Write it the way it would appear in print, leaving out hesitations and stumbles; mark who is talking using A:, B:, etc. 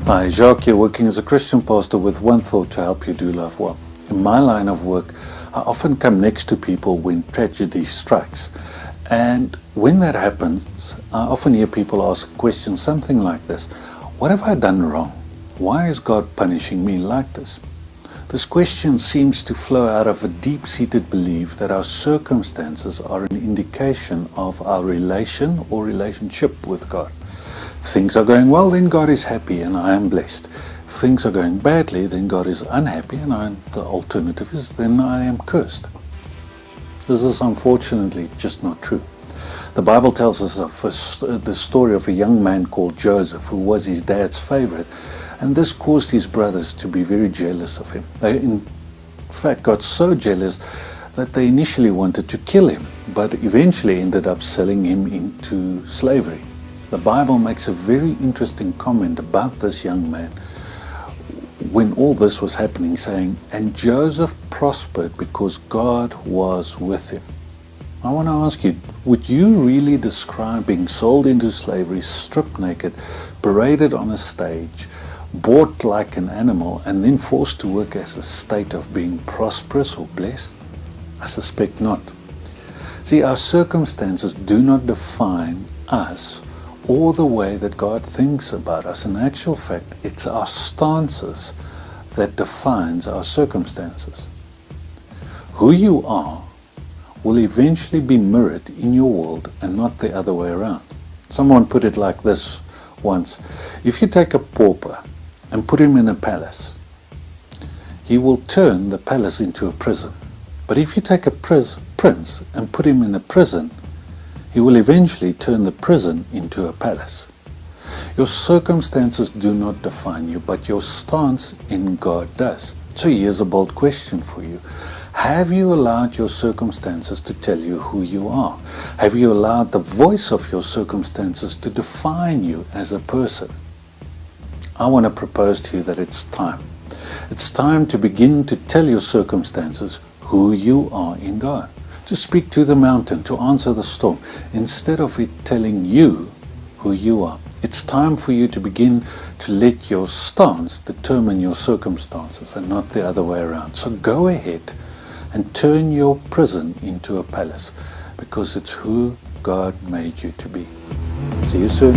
A: Hi, Jacques here, working as a Christian pastor with one thought to help you do life well. In my line of work, I often come next to people when tragedy strikes. And when that happens, I often hear people ask questions something like this: what have I done wrong? Why is God punishing me like this? This question seems to flow out of a deep-seated belief that our circumstances are an indication of our relation or relationship with God. If things are going well, then God is happy and I am blessed. If things are going badly, then God is unhappy and the alternative is then I am cursed. This is unfortunately just not true. The Bible tells us of the story of a young man called Joseph, who was his dad's favorite, and this caused his brothers to be very jealous of him. They in fact got so jealous that they initially wanted to kill him, but eventually ended up selling him into slavery. The Bible makes a very interesting comment about this young man when all this was happening, saying, "And Joseph prospered because God was with him." I want to ask you, would you really describe being sold into slavery, stripped naked, paraded on a stage, bought like an animal, and then forced to work as a state of being prosperous or blessed? I suspect not. See, our circumstances do not define us or the way that God thinks about us. In actual fact, it's our stances that defines our circumstances. Who you are will eventually be mirrored in your world and not the other way around. Someone put it like this once: if you take a pauper and put him in a palace, he will turn the palace into a prison. But if you take a prince and put him in a prison, he will eventually turn the prison into a palace. Your circumstances do not define you, but your stance in God does. So here's a bold question for you. Have you allowed your circumstances to tell you who you are? Have you allowed the voice of your circumstances to define you as a person? I want to propose to you that it's time. It's time to begin to tell your circumstances who you are in God. To speak to the mountain, to answer the storm, instead of it telling you who you are. It's time for you to begin to let your stance determine your circumstances and not the other way around. So go ahead and turn your prison into a palace, because it's who God made you to be. See you soon.